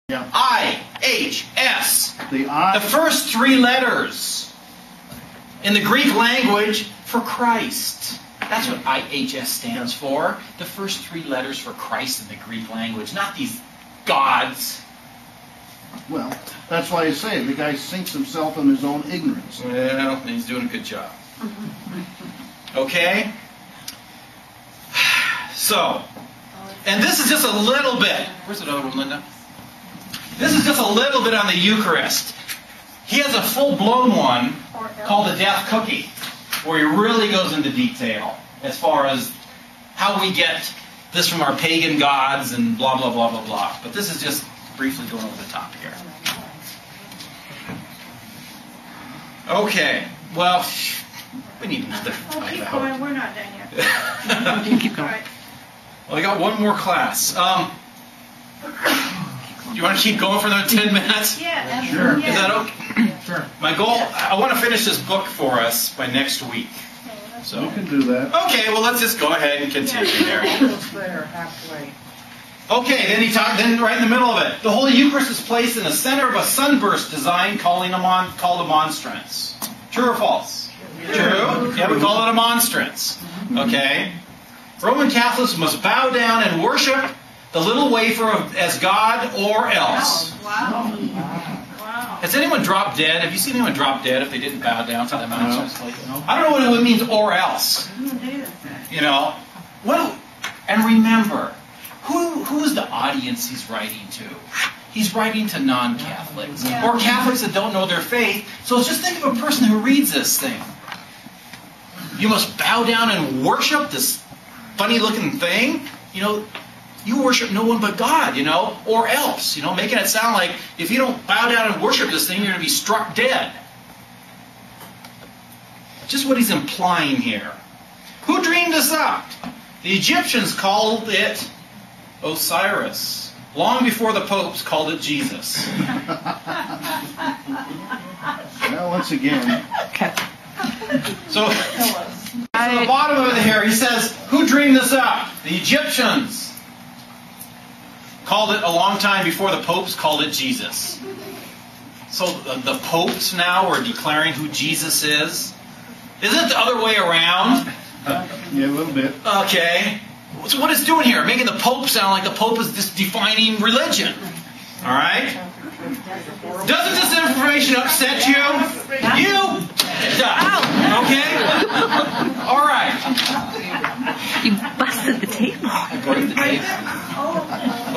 Yeah. I-H-S. The I. The first three letters in the Greek language for Christ. That's what IHS stands for. The first three letters for Christ in the Greek language, not these gods. Well, that's why I say the guy sinks himself in his own ignorance. Well, he's doing a good job. Okay? So, and this is just a little bit. Where's the other one, Linda? This is just a little bit on the Eucharist. He has a full-blown one called the Death Cookie, where he really goes into detail as far as how we get this from our pagan gods and blah, blah, blah, blah, blah. But this is just briefly going over the top here. Okay, well, we need another 5 Keep hours. going, we're not done yet. Keep going. All right. Well, I got one more class. You want to keep going for another 10 minutes? Yeah, Sure. yeah. Is that okay? Sure. My goal, I want to finish this book for us by next week. So, You can do that. okay, well, let's just go ahead and continue there. Almost there, halfway. Okay, then right in the middle of it. The Holy Eucharist is placed in the center of a sunburst design called a monstrance. True or false? True. Yeah, we call it a monstrance. Okay. Roman Catholics must bow down and worship the little wafer as God or else. Wow. Wow. Has anyone dropped dead? Have you seen anyone drop dead if they didn't bow down to the monstrance? I don't know what it means, or else. You know, and remember, who's the audience he's writing to? He's writing to non-Catholics or Catholics that don't know their faith. So just think of a person who reads this thing. You must bow down and worship this funny-looking thing. You know, you worship no one but God. You know, or else. You know, making it sound like if you don't bow down and worship this thing, you're going to be struck dead. Just what he's implying here. Who dreamed this up? The Egyptians called it Osiris, long before the popes called it Jesus. Well, once again. So the bottom of it here, he says, who dreamed this up? The Egyptians called it a long time before the popes called it Jesus. So the popes now are declaring who Jesus is. Isn't it the other way around? Yeah, a little bit. Okay. So what it's doing here, making the Pope sound like the Pope is just defining religion. All right? Doesn't this information upset you? You? It does. Okay? All right. You busted the table. I broke the table.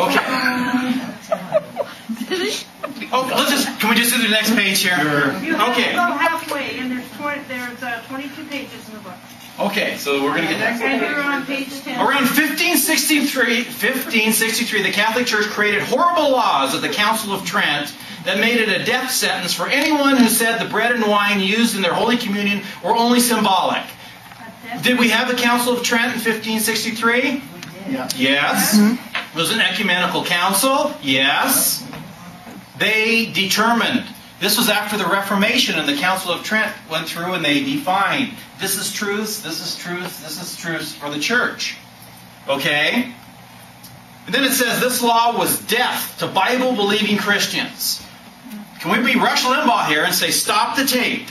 Okay. Oh, can we just do the next page here? You have Okay. to go halfway, and there's 22 pages in the book. Okay, so we're going to get that. And you're on page 10. Around 1563, the Catholic Church created horrible laws at the Council of Trent that made it a death sentence for anyone who said the bread and wine used in their Holy Communion were only symbolic. Did we have the Council of Trent in 1563? Yeah. Yes. It was an ecumenical council? Yes. They determined. This was after the Reformation, and the Council of Trent went through and they defined, this is truth, this is truth, this is truth for the church. Okay? And then it says this law was death to Bible-believing Christians. Can we be Rush Limbaugh here and say, stop the tape?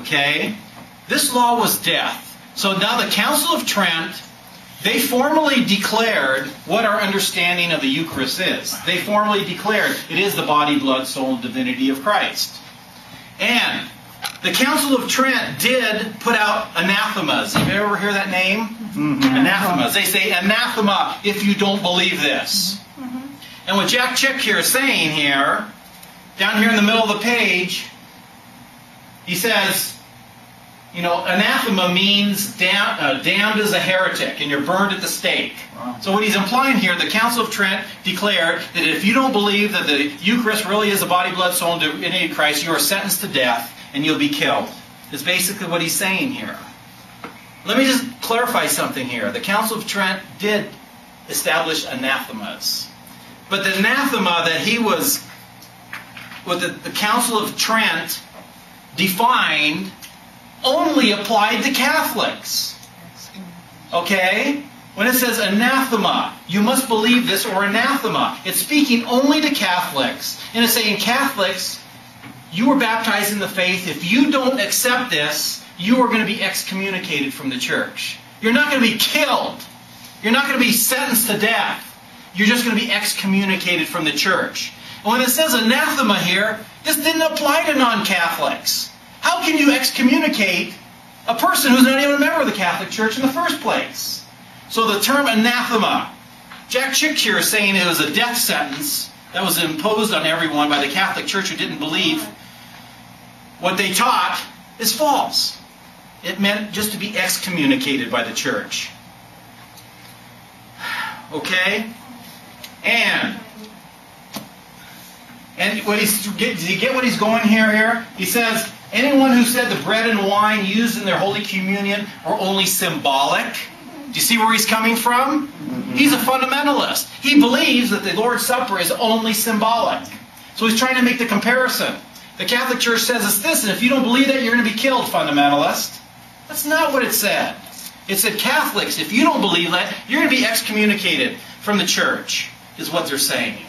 Okay? This law was death. So now the Council of Trent, they formally declared what our understanding of the Eucharist is. They formally declared it is the body, blood, soul, and divinity of Christ. And the Council of Trent did put out anathemas. Have you ever heard that name? Mm-hmm. Anathemas. They say anathema if you don't believe this. And what Jack Chick here is saying here, down here in the middle of the page, he says, you know, anathema means damned as a heretic, and you're burned at the stake. Wow. So what he's implying here, the Council of Trent declared that if you don't believe that the Eucharist really is the body, blood, soul, and divinity of Christ, you are sentenced to death, and you'll be killed. Is basically what he's saying here. Let me just clarify something here. The Council of Trent did establish anathemas. But the anathema that the Council of Trent defined only applied to Catholics. Okay? When it says anathema, you must believe this, or anathema, it's speaking only to Catholics. And it's saying, Catholics, you were baptized in the faith. If you don't accept this, you are going to be excommunicated from the church. You're not going to be killed. You're not going to be sentenced to death. You're just going to be excommunicated from the church. And when it says anathema here, this didn't apply to non-Catholics. How can you excommunicate a person who's not even a member of the Catholic Church in the first place? So the term anathema, Jack Chick here is saying it was a death sentence that was imposed on everyone by the Catholic Church who didn't believe what they taught is false. It meant just to be excommunicated by the church. Okay? And does he get what he's going here? He says, anyone who said the bread and wine used in their Holy Communion are only symbolic. Do you see where he's coming from? He's a fundamentalist. He believes that the Lord's Supper is only symbolic. So he's trying to make the comparison. The Catholic Church says it's this, and if you don't believe that, you're going to be killed, fundamentalist. That's not what it said. It said, Catholics, if you don't believe that, you're going to be excommunicated from the church, is what they're saying.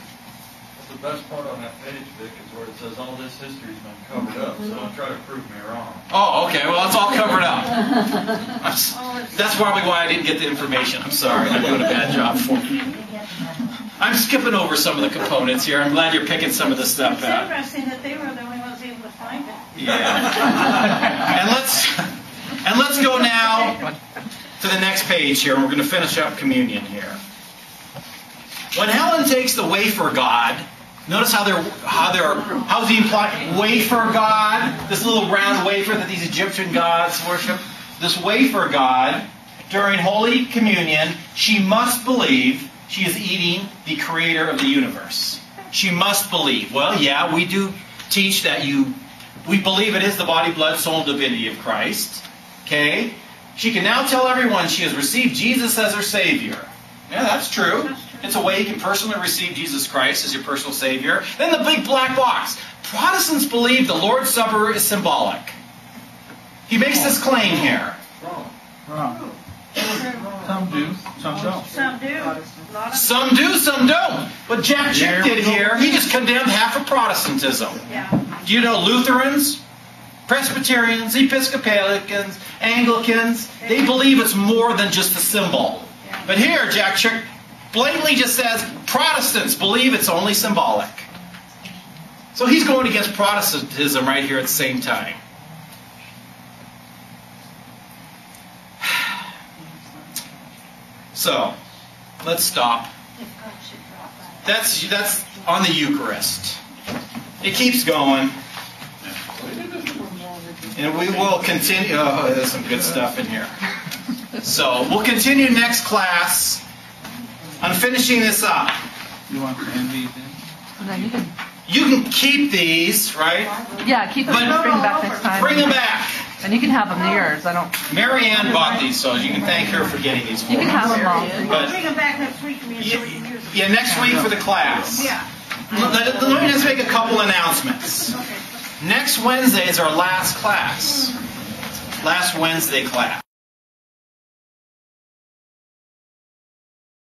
The best part on that page, Vic, is where it says all this history's been covered up, so don't try to prove me wrong. Oh, okay. Well, it's all covered up. That's probably why I didn't get the information. I'm sorry. I'm doing a bad job for you. I'm skipping over some of the components here. I'm glad you're picking some of the stuff It's out. interesting that they were the only ones able to find it. Yeah. And let's go now to the next page here. We're going to finish up communion here. When Helen takes the wafer god, notice how's he implied? Wafer god, this little round wafer that these Egyptian gods worship. This wafer god, during Holy Communion, she must believe she is eating the creator of the universe. She must believe. Well, yeah, we do teach that we believe it is the body, blood, soul, and divinity of Christ. Okay? She can now tell everyone she has received Jesus as her Savior. Yeah, that's true. It's a way you can personally receive Jesus Christ as your personal Savior. Then the big black box. Protestants believe the Lord's Supper is symbolic. He makes this claim here. Wrong. Some do, some don't. Some do. A lot of Some do, some don't. What Jack Chick did here, he just condemned half of Protestantism. Yeah. Do you know Lutherans, Presbyterians, Episcopalians, Anglicans, they believe it's more than just a symbol. But here, Jack Chick blatantly just says Protestants believe it's only symbolic. So he's going against Protestantism right here at the same time. So, let's stop. That's on the Eucharist. It keeps going. And we will continue. Oh, there's some good stuff in here. So, we'll continue next class on finishing this up. You want to end these in? No, you can. You can keep these, right? Yeah, keep them. But Bring them back next time. Bring them back. And you can have them yours. I don't. Mary Ann bought these, so you can thank her for getting these for You can me. have them all. We'll bring them back next week. So we can use them. Yeah, next week for the class. Yeah. Let me just make a couple announcements. Okay. Next Wednesday is our last class. Last Wednesday class.